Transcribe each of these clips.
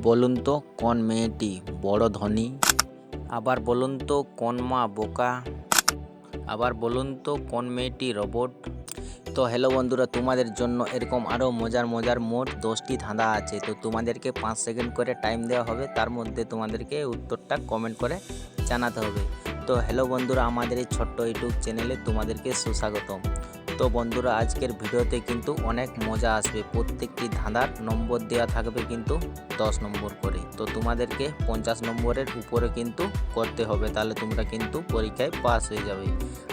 বলুন তো কোন মেয়েটি বড় ধনী? আবার বলুন তো কোন মা বোকা? আবার বলুন তো কোন মেয়েটি রোবট? তো হ্যালো বন্ধুরা, তোমাদের জন্য এরকম আরও মজার মোট 10টি ধাঁধা আছে। তো তোমাদেরকে 5 সেকেন্ড করে টাইম দেওয়া হবে, তার মধ্যে তোমাদেরকে উত্তরটা কমেন্ট করে জানাতে হবে। তো হ্যালো বন্ধুরা, আমাদের এই ছোট্ট ইউটিউব চ্যানেলে তোমাদেরকে সুস্বাগতম। তো বন্ধুরা, আজকের ভিডিওতে কিন্তু অনেক মজা আসবে। প্রত্যেকটি ধাঁধার নম্বর দেওয়া থাকবে কিন্তু 10 নম্বর করে। তো তোমাদেরকে 50 নম্বরের উপরে কিন্তু করতে হবে, তাহলে তোমরা কিন্তু পরীক্ষায় পাস হয়ে যাবে।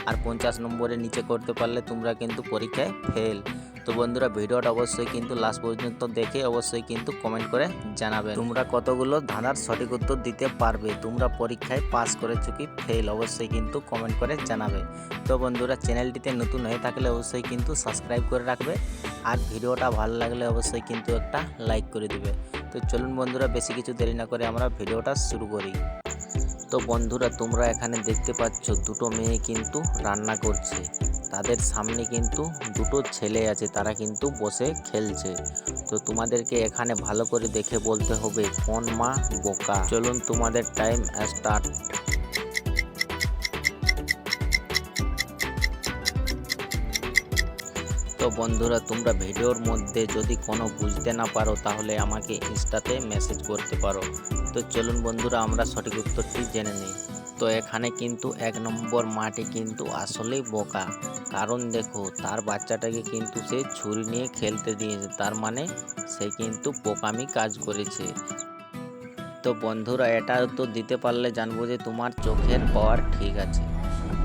আর 50 নম্বরের নিচে করতে পারলে তোমরা কিন্তু পরীক্ষায় ফেল। তো বন্ধুরা, ভিডিওটা অবশ্যই কিন্তু লাস্ট পর্যন্ত দেখে অবশ্যই কিন্তু কমেন্ট করে জানাবে তোমরা কতগুলো ধাঁধার সঠিক উত্তর দিতে পারবে, তোমরা পরীক্ষায় পাস করেছো কি ফেল, অবশ্যই কিন্তু কমেন্ট করে জানাবে। তো বন্ধুরা, চ্যানেলটিতে নতুন হয়ে থাকলে অবশ্যই কিন্তু সাবস্ক্রাইব করে রাখবে, আর ভিডিওটা ভালো লাগলে অবশ্যই কিন্তু একটা লাইক করে দিবে। তো চলুন বন্ধুরা, বেশি কিছু দেরি না করে আমরা ভিডিওটা শুরু করি। তো বন্ধুরা, তোমরা এখানে দেখতে পাচ্ছ দুটো মেয়ে কিন্তু রান্না করছে, তাদের সামনে কিন্তু দুটো ছেলে আছে, তারা কিন্তু বসে খেলছে। তো তোমাদেরকে এখানে ভালো করে দেখে বলতে হবে কোন মা বোকা। চলুন, তোমাদের টাইম স্টার্ট। তো বন্ধুরা, তোমরা ভিডিওর মধ্যে যদি কোনো বুঝতে না পারো তাহলে আমাকে ইনস্টাতে মেসেজ করতে পারো। তো চলুন বন্ধুরা, আমরা সঠিক উত্তরটি জেনে নিই। তো এখানে কিন্তু 1 নম্বর মাটি কিন্তু আসলেই বোকা, কারণ দেখো তার বাচ্চাটাকে কিন্তু সে ছুরি নিয়ে খেলতে দিয়েছে, তার মানে সে কিন্তু বোকামি কাজ করেছে। তো বন্ধুরা, এটা তো দিতে পারলে জানবো যে তোমার চোখের পাওয়ার ঠিক আছে।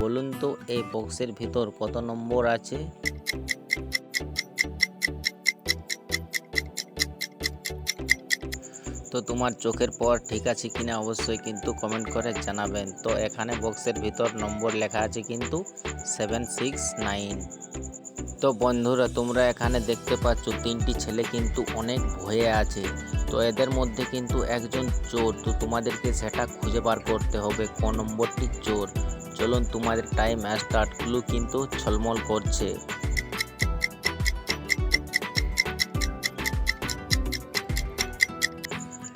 বলুন তো এই বক্সের ভিতর কত নম্বর আছে? তো তোমার চোখের পাওয়ার ঠিক আছে কিনা অবশ্যই কিন্তু কমেন্ট করে জানাবেন। তো এখানে বক্সের ভিতর নম্বর লেখা আছে কিন্তু 769। তো বন্ধুরা, তোমরা এখানে দেখতে পাচ্ছ তিনটি ছেলে কিন্তু অনেক ভয়ে আছে। তো এদের মধ্যে কিন্তু একজন চোর, তো তোমাদেরকে সেটা খুঁজে বার করতে হবে কোন নম্বরটি চোর। চলুন, তোমাদের টাইম স্টার্ট। ক্লু কিন্তু ঝলমল করছে।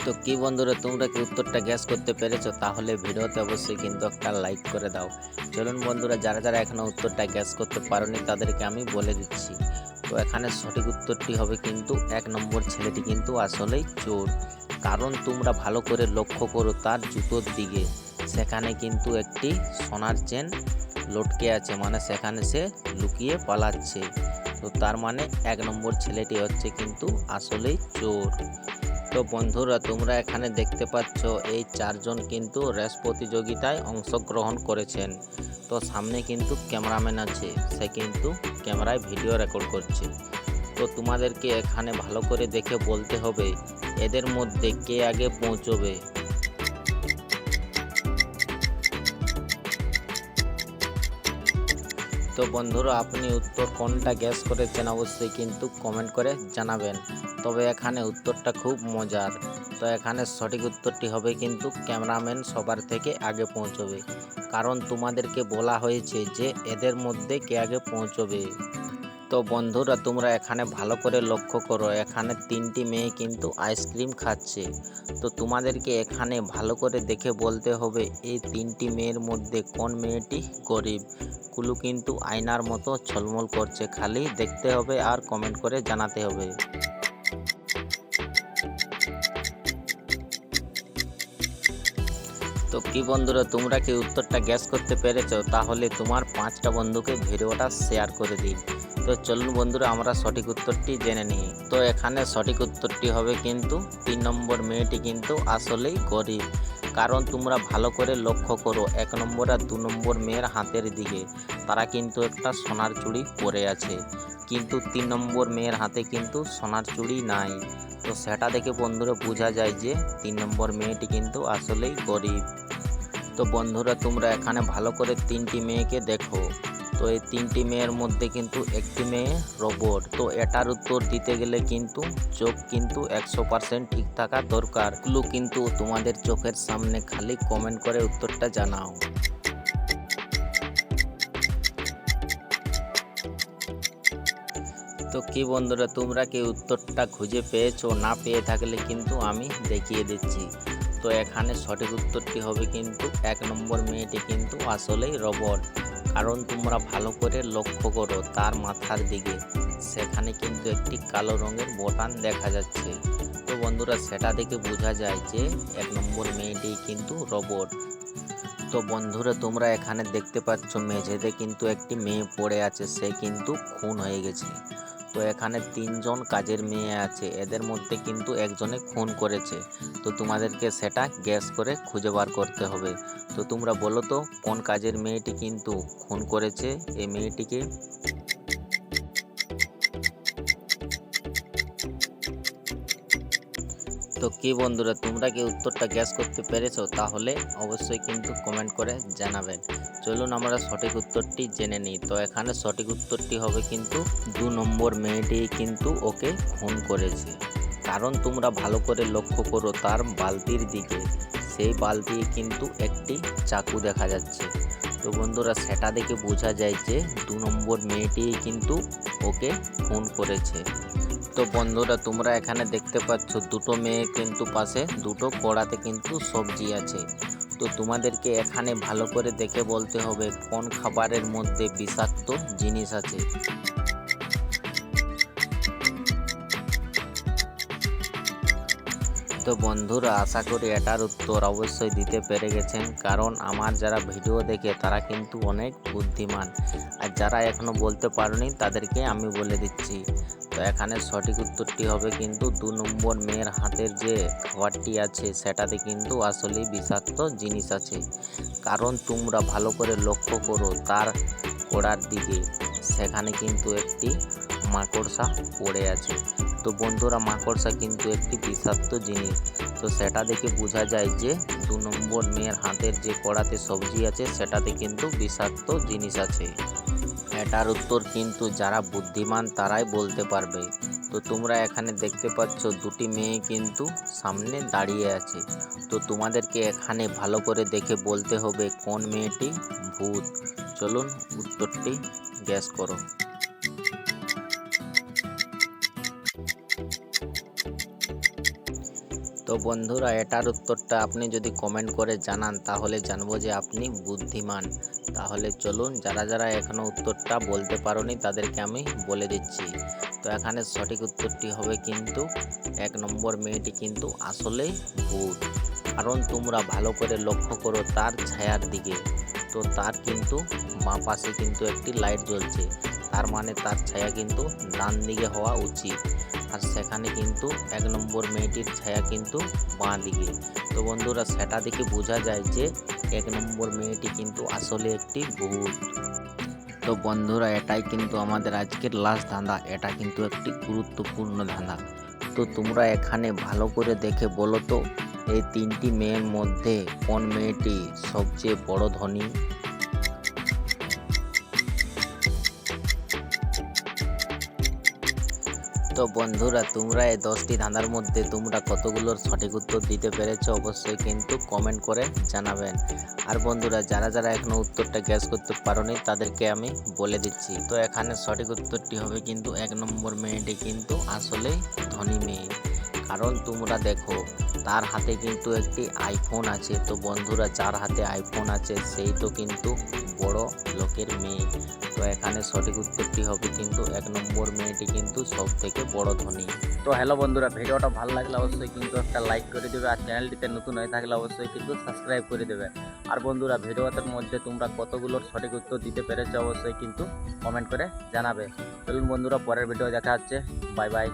তো কি বন্ধুরা, তোমরা কি উত্তরটা গ্যাস করতে পেরেছো? তাহলে ভিডিওতে অবশ্যই কিন্তু একটা লাইক করে দাও। চলুন বন্ধুরা, যারা এখনো উত্তরটা গ্যাস করতে পারোনি তাদেরকে আমি বলে দিচ্ছি। তো এখানে সঠিক উত্তরটি হবে কিন্তু 1 নম্বর ছেলেটি কিন্তু আসলেই চোর, কারণ তোমরা ভালো করে লক্ষ্য করো তার জুতোর দিকে, সেখানে কিন্তু একটি সোনার চেন লটকে আছে, মানে সেখানে সে লুকিয়ে পালাচ্ছে। তো তার মানে 1 নম্বর ছেলেটি হচ্ছে কিন্তু আসলেই চোর। তো বন্ধুরা, তোমরা এখানে দেখতে পাচ্ছ এই 4 জন কিন্তু রেস প্রতিযোগিতায় অংশগ্রহণ করেছেন। তো সামনে কিন্তু ক্যামেরাম্যান আছে, সে কিন্তু ক্যামেরায় ভিডিও রেকর্ড করছে। তো তোমাদেরকে এখানে ভালো করে দেখে বলতে হবে এদের মধ্যে কে আগে পৌঁছবে। তো বন্ধুরা, আপনি উত্তর কোনটা গ্যাস করেছেন অবশ্যই কিন্তু কমেন্ট করে জানাবেন। তবে এখানে উত্তরটা খুব মজার। তো এখানে সঠিক উত্তরটি হবে কিন্তু ক্যামেরাম্যান সবার থেকে আগে পৌঁছবে, কারণ তোমাদেরকে বলা হয়েছে যে এদের মধ্যে কে আগে পৌঁছবে। তো বন্ধুরা, তোমরা এখানে ভালো করে লক্ষ্য করো, এখানে 3টি মেয়ে কিন্তু আইসক্রিম খাচ্ছে। তো তোমাদেরকে এখানে ভালো করে দেখে বলতে হবে এই 3টি মেয়ের মধ্যে কোন মেয়েটি গরিব। কুলু কিন্তু আয়নার মতো ঝলমল করছে, খালি দেখতে হবে আর কমেন্ট করে জানাতে হবে। তো কি বন্ধুরা, তোমরা কি উত্তরটা গ্যাস করতে পেরেছো? তাহলে তোমার 5টা বন্ধুকে ভিডিওটা শেয়ার করে দিন। তো চলুন বন্ধুরা, আমরা সঠিক উত্তরটি জেনে নিই। তো এখানে সঠিক উত্তরটি হবে কিন্তু 3 নম্বর মেয়েটি কিন্তু আসলেই গরিব, কারণ তোমরা ভালো করে লক্ষ্য করো 1 নম্বর আর 2 নম্বর মেয়ের হাতের দিকে, তারা কিন্তু একটা সোনার চুড়ি পরে আছে, কিন্তু 3 নম্বর মেয়ের হাতে কিন্তু সোনার চুড়ি নাই। তো সেটা দেখে বন্ধুরা বোঝা যায় যে 3 নম্বর মেয়েটি কিন্তু আসলেই গরিব। তো বন্ধুরা, তোমরা এখানে ভালো করে 3টি মেয়েকে দেখো। তো এই 3টি মেয়ের মধ্যে কিন্তু একটি মেয়ে রোবট। তো এটার উত্তর দিতে গেলে কিন্তু চোখ কিন্তু 100% ঠিক থাকা দরকার। ক্লু কিন্তু তোমাদের চোখের সামনে, খালি কমেন্ট করে উত্তরটা জানাও। তো কি বন্ধুরা, তোমরা কি উত্তরটা খুঁজে পেয়েছো? না পেয়ে থাকলে কিন্তু আমি দেখিয়ে দিচ্ছি। তো এখানে সঠিক উত্তরটি হবে কিন্তু 1 নম্বর মেয়েটি কিন্তু আসলেই রোবট। কারণ তোমরা ভালো করে লক্ষ্য করো তার মাথার দিকে, সেখানে কিন্তু একটি কালো রঙের বোতাম দেখা যাচ্ছে। তো বন্ধুরা, সেটা দেখে বোঝা যায় যে 1 নম্বর মেয়েটি কিন্তু রোবট। তো বন্ধুরা, তোমরা এখানে দেখতে পাচ্ছ মেঝেতে কিন্তু একটি মেয়ে পড়ে আছে, সে কিন্তু খুন হয়ে গেছে। তো এখানে 3জন কাজের মেয়ে আছে, এদের মধ্যে কিন্তু একজনে খুন করেছে। তো তোমাদেরকে সেটা গ্যাস করে খুঁজে বার করতে হবে। তো তোমরা বলো তো কোন কাজের মেয়েটি কিন্তু খুন করেছে এই মেয়েটিকে? তো কি বন্ধুরা, তোমরা কি উত্তরটা গ্যাস করতে পেরেছো? তাহলে অবশ্যই কিন্তু কমেন্ট করে জানাবেন। চলুন আমরা সঠিক উত্তরটি জেনে নিই। তো এখানে সঠিক উত্তরটি হবে কিন্তু 2 নম্বর মেয়েটি কিন্তু ওকে খুন করেছে। কারণ তোমরা ভালো করে লক্ষ্য করো তার বালতির দিকে, সেই বালতি কিন্তু একটি চাকু দেখা যাচ্ছে। তো বন্ধুরা, সেটা দেখে বোঝা যায় যে 2 নম্বর মেয়েটি কিন্তু ওকে খুন করেছে। তো বন্ধুরা, তোমরা এখানে দেখতে পাচ্ছ দুটো মেয়ে কিন্তু পাশে দুটো কড়াতে কিন্তু সবজি আছে। তো তোমাদেরকে এখানে ভালো করে দেখে বলতে হবে কোন খাবারের মধ্যে বিষাক্ত জিনিস আছে। তো বন্ধুরা, আশা করি এটার উত্তর অবশ্যই দিতে পেরে গেছেন, কারণ আমার যারা ভিডিও দেখে তারা কিন্তু অনেক বুদ্ধিমান। আর যারা এখনও বলতে পারেনি তাদেরকে আমি বলে দিচ্ছি। তো এখানে সঠিক উত্তরটি হবে কিন্তু 2 নম্বর মেয়ের হাতের যে খাবারটি আছে সেটাতে কিন্তু আসলেই বিষাক্ত জিনিস আছে। কারণ তোমরা ভালো করে লক্ষ্য করো তার কোড়ার দিকে, সেখানে কিন্তু একটি মাকড়সা পড়ে আছে। তো বন্ধুরা, মাকড়সা কিন্তু একটি বিষাক্ত জিনিস। তো সেটা দেখে বোঝা যায় যে 2 নম্বর মেয়ের হাতের যে কড়াতে সবজি আছে সেটাতে কিন্তু বিষাক্ত জিনিস আছে। এটার উত্তর কিন্তু যারা বুদ্ধিমান তারাই বলতে পারবে। তো তোমরা এখানে দেখতে পাচ্ছ দুটি মেয়ে কিন্তু সামনে দাঁড়িয়ে আছে। তো তোমাদেরকে এখানে ভালো করে দেখে বলতে হবে কোন মেয়েটি ভূত। চলুন উত্তরটি গ্যাস করো। তো বন্ধুরা, এটার উত্তরটা আপনি যদি কমেন্ট করে জানান তাহলে জানবো যে আপনি বুদ্ধিমান। তাহলে চলুন, যারা যারা এখনও উত্তরটা বলতে পারোনি তাদেরকে আমি বলে দিচ্ছি। তো এখানে সঠিক উত্তরটি হবে কিন্তু 1 নম্বর মেয়েটি কিন্তু আসলেই ভূত। কারণ তোমরা ভালো করে লক্ষ্য করো তার ছায়ার দিকে। তো তার কিন্তু বাঁ পাশে কিন্তু একটি লাইট জ্বলছে, তার মানে তার ছায়া কিন্তু ডান দিকে হওয়া উচিত। আর সেখানে কিন্তু 1 নম্বর মেয়েটির ছায়া কিন্তু বাঁ দিকে। তো বন্ধুরা, সেটা দেখে বোঝা যায় যে 1 নম্বর মেয়েটি কিন্তু আসলে একটি ভূত। তো বন্ধুরা, এটাই কিন্তু আমাদের আজকের লাস্ট ধাঁধা। এটা কিন্তু একটি গুরুত্বপূর্ণ ধাঁধা। তো তোমরা এখানে ভালো করে দেখে বলো তো এই 3টি মেয়ের মধ্যে কোন মেয়েটি সবচেয়ে বড় ধনী? তো বন্ধুরা, তোমরা এই 10টি ধাঁধার মধ্যে তোমরা কতগুলোর সঠিক উত্তর দিতে পেরেছো অবশ্যই কিন্তু কমেন্ট করে জানাবেন। আর বন্ধুরা, যারা যারা এখনো উত্তরটা গ্যাস করতে পারোনি তাদেরকে আমি বলে দিচ্ছি। তো এখানে সঠিক উত্তরটি হবে কিন্তু 1 নম্বর মেয়েটি কিন্তু আসলেই ধনী মেয়ে। কারণ তোমরা দেখো তার হাতে কিন্তু একটি আইফোন আছে। তো বন্ধুরা, যার হাতে আইফোন আছে সেই তো কিন্তু বড় লোকের মেয়ে। তো এখানে সঠিক উত্তরটি হবে কিন্তু 1 নম্বর মেয়েটি কিন্তু সব থেকে বড় ধনী। তো হ্যালো বন্ধুরা, ভিডিওটা ভালো লাগলে অবশ্যই কিন্তু একটা লাইক করে দেবে, আর চ্যানেলটিতে নতুন হয়ে থাকলে অবশ্যই কিন্তু সাবস্ক্রাইব করে দেবে। আর বন্ধুরা, ভিডিওটার মধ্যে তোমরা কতগুলোর সঠিক উত্তর দিতে পেরেছো অবশ্যই কিন্তু কমেন্ট করে জানাবে। চলুন বন্ধুরা, পরের ভিডিও দেখা হচ্ছে। Bye bye.